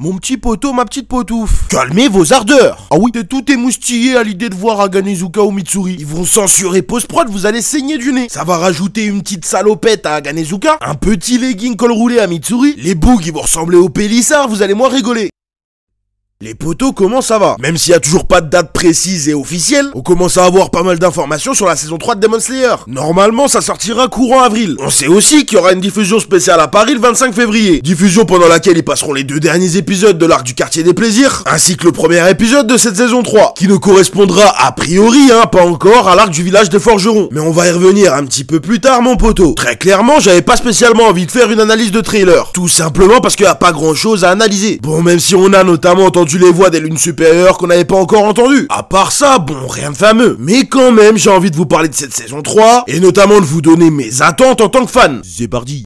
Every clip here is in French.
Mon petit poteau, ma petite potouffe, calmez vos ardeurs. Ah oui, t'es tout émoustillé à l'idée de voir Aganezuka ou Mitsuri. Ils vont censurer post-prod, vous allez saigner du nez. Ça va rajouter une petite salopette à Aganezuka, un petit legging col roulé à Mitsuri, les bougs ils vont ressembler aux pélissards, vous allez moins rigoler. Les potos, comment ça va? Même s'il y a toujours pas de date précise et officielle, on commence à avoir pas mal d'informations sur la saison 3 de Demon Slayer. Normalement, ça sortira courant avril. On sait aussi qu'il y aura une diffusion spéciale à Paris le 25 février. Diffusion pendant laquelle ils passeront les 2 derniers épisodes de l'arc du quartier des plaisirs, ainsi que le premier épisode de cette saison 3, qui ne correspondra a priori, pas encore, à l'arc du village des forgerons. Mais on va y revenir un petit peu plus tard, mon poteau. Très clairement, j'avais pas spécialement envie de faire une analyse de trailer. Tout simplement parce qu'il y a pas grand chose à analyser. Bon, même si on a notamment entendu les voix des lunes supérieures qu'on n'avait pas encore entendues. À part ça, bon, rien de fameux. Mais quand même, j'ai envie de vous parler de cette saison 3, et notamment de vous donner mes attentes en tant que fan. C'est parti.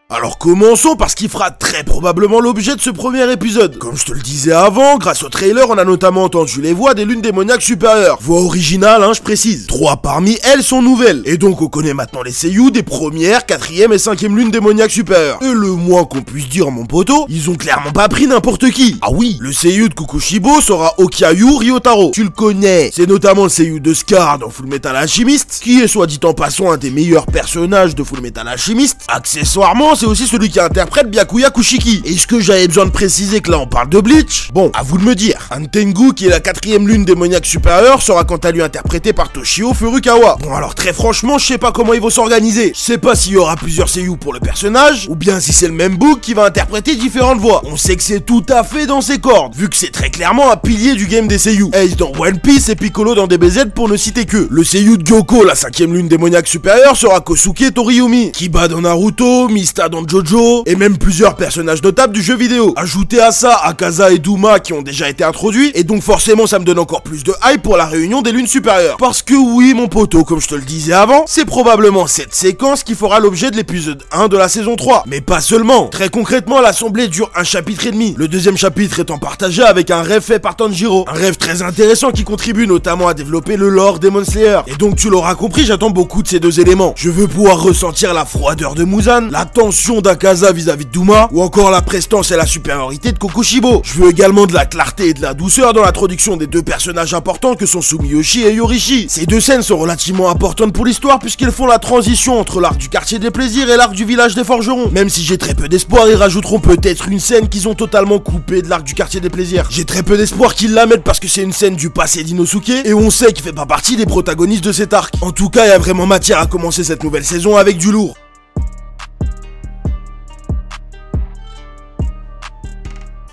Alors commençons par ce qui fera très probablement l'objet de ce premier épisode. Comme je te le disais avant, grâce au trailer, on a notamment entendu les voix des lunes démoniaques supérieures. Voix originales, je précise. 3 parmi elles sont nouvelles. Et donc on connaît maintenant les seiyuu des premières, 4e et 5e lunes démoniaques supérieures. Et le moins qu'on puisse dire, mon poteau, ils ont clairement pas pris n'importe qui. Ah oui, le seiyuu de Kokushibo sera Okyayu Ryotaro. Tu le connais. C'est notamment le seiyuu de Scar dans Fullmetal Alchemist, qui est soit dit en passant un des meilleurs personnages de Fullmetal Alchemist. Accessoirement, c'est aussi celui qui interprète Byakuya Kushiki. Est-ce que j'avais besoin de préciser que là on parle de Bleach? Bon, à vous de me dire. Antengu, qui est la 4e lune démoniaque supérieure, sera quant à lui interprété par Toshio Furukawa. Bon alors très franchement, je sais pas comment ils vont s'organiser. Je sais pas s'il y aura plusieurs seiyuu pour le personnage, ou bien si c'est le même book qui va interpréter différentes voix. On sait que c'est tout à fait dans ses cordes, vu que c'est très clairement un pilier du game des seiyuu. Ace dans One Piece et Piccolo dans DBZ pour ne citer que. Le seiyuu de Gyoko, la 5e lune démoniaque supérieure, sera Kosuke Toriumi. Kiba dans Naruto, Mista dans Jojo, et même plusieurs personnages notables du jeu vidéo. Ajoutez à ça Akaza et Duma qui ont déjà été introduits, et donc forcément ça me donne encore plus de hype pour la réunion des lunes supérieures. Parce que oui, mon poteau, comme je te le disais avant, c'est probablement cette séquence qui fera l'objet de l'épisode 1 de la saison 3. Mais pas seulement. Très concrètement, l'assemblée dure un chapitre et demi. Le deuxième chapitre étant partagé avec un rêve fait par Tanjiro. Un rêve très intéressant qui contribue notamment à développer le lore Demon Slayer. Et donc tu l'auras compris, j'attends beaucoup de ces deux éléments. Je veux pouvoir ressentir la froideur de Muzan, la tension d'Akaza vis-à-vis de Duma, ou encore la prestance et la supériorité de Kokushibo. Je veux également de la clarté et de la douceur dans l'introduction des deux personnages importants que sont Sumiyoshi et Yorishi. Ces deux scènes sont relativement importantes pour l'histoire puisqu'elles font la transition entre l'arc du quartier des plaisirs et l'arc du village des forgerons. Même si j'ai très peu d'espoir, ils rajouteront peut-être une scène qu'ils ont totalement coupée de l'arc du quartier des plaisirs. J'ai très peu d'espoir qu'ils la mettent parce que c'est une scène du passé d'Inosuke et on sait qu'il fait pas partie des protagonistes de cet arc. En tout cas, il y a vraiment matière à commencer cette nouvelle saison avec du lourd.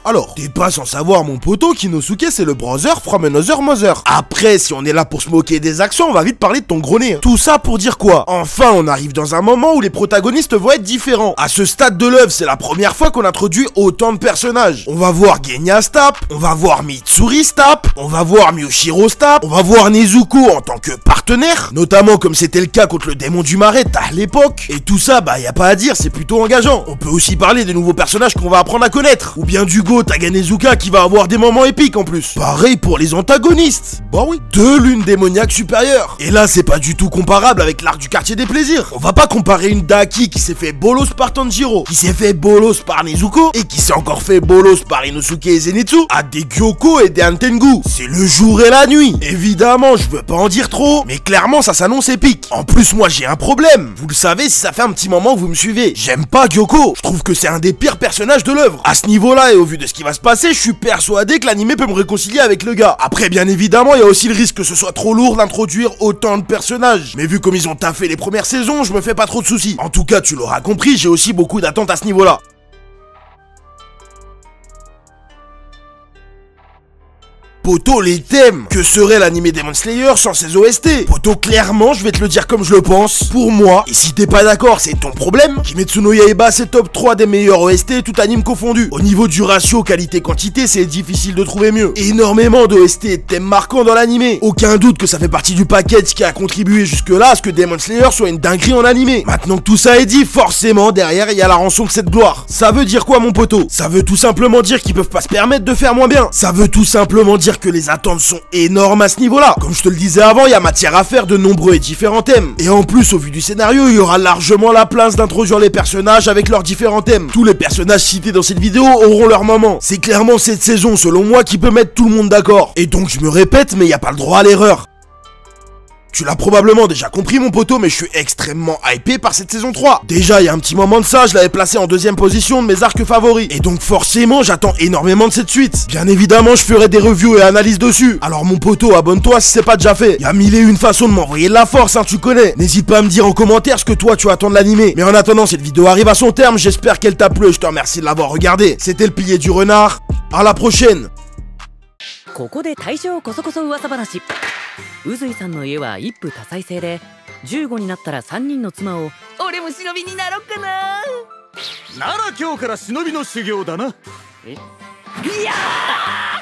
Alors, t'es pas sans savoir, mon poteau, qu'Inosuke c'est le brother from another mother. Après, si on est là pour se moquer des accents, on va vite parler de ton gros nez. Tout ça pour dire quoi? Enfin, on arrive dans un moment où les protagonistes vont être différents. À ce stade de l'œuvre, c'est la première fois qu'on introduit autant de personnages. On va voir Genya Stap, on va voir Mitsuri Stap, on va voir Miyoshiro Stap, on va voir Nezuko en tant que partenaire, notamment comme c'était le cas contre le démon du marais à l'époque. Et tout ça, y a pas à dire, c'est plutôt engageant. On peut aussi parler des nouveaux personnages qu'on va apprendre à connaître, ou bien du Aganezuka qui va avoir des moments épiques en plus. Pareil pour les antagonistes. Bah oui, 2 lunes démoniaques supérieures. Et là, c'est pas du tout comparable avec l'arc du quartier des plaisirs. On va pas comparer une Daki qui s'est fait bolos par Tanjiro, qui s'est fait bolos par Nezuko, et qui s'est encore fait bolos par Inosuke et Zenitsu, à des Gyoko et des Antengu. C'est le jour et la nuit. Évidemment, je veux pas en dire trop, mais clairement, ça s'annonce épique. En plus, moi, j'ai un problème. Vous le savez si ça fait un petit moment que vous me suivez. J'aime pas Gyoko. Je trouve que c'est un des pires personnages de l'œuvre. À ce niveau-là, et au vu de ce qui va se passer, je suis persuadé que l'anime peut me réconcilier avec le gars. Après, bien évidemment, il y a aussi le risque que ce soit trop lourd d'introduire autant de personnages. Mais vu comme ils ont taffé les premières saisons, je me fais pas trop de soucis. En tout cas, tu l'auras compris, j'ai aussi beaucoup d'attentes à ce niveau-là. Poto, les thèmes. Que serait l'animé Demon Slayer sans ses OST? Poto, clairement, je vais te le dire comme je le pense. Pour moi, et si t'es pas d'accord, c'est ton problème, Kimetsu no Yaiba, c'est top 3 des meilleurs OST, tout anime confondu. Au niveau du ratio qualité-quantité, c'est difficile de trouver mieux. Énormément d'OST et de thèmes marquants dans l'animé. Aucun doute que ça fait partie du package qui a contribué jusque-là à ce que Demon Slayer soit une dinguerie en animé. Maintenant que tout ça est dit, forcément, derrière, il y a la rançon de cette gloire. Ça veut dire quoi, mon poteau? Ça veut tout simplement dire qu'ils peuvent pas se permettre de faire moins bien. Ça veut tout simplement dire dire que les attentes sont énormes à ce niveau-là. Comme je te le disais avant, il y a matière à faire de nombreux et différents thèmes. Et en plus, au vu du scénario, il y aura largement la place d'introduire les personnages avec leurs différents thèmes. Tous les personnages cités dans cette vidéo auront leur moment. C'est clairement cette saison, selon moi, qui peut mettre tout le monde d'accord. Et donc je me répète, mais il n'y a pas le droit à l'erreur. Tu l'as probablement déjà compris mon poteau, mais je suis extrêmement hypé par cette saison 3. Déjà, il y a un petit moment de ça, je l'avais placé en deuxième position de mes arcs favoris. Et donc forcément, j'attends énormément de cette suite. Bien évidemment, je ferai des reviews et analyses dessus. Alors mon poteau, abonne-toi si c'est pas déjà fait. Il y a mille et une façons de m'envoyer de la force, hein, tu connais. N'hésite pas à me dire en commentaire ce que toi tu attends de l'animé. Mais en attendant, cette vidéo arrive à son terme, j'espère qu'elle t'a plu et je te remercie de l'avoir regardé. C'était le pilier du renard. À la prochaine. ここで大正こそこそ噂話。宇髄さんの家は一夫多妻制で、15になったら3人の妻を。俺も忍びになろっかな。なら今日から忍びの修行だな。いやー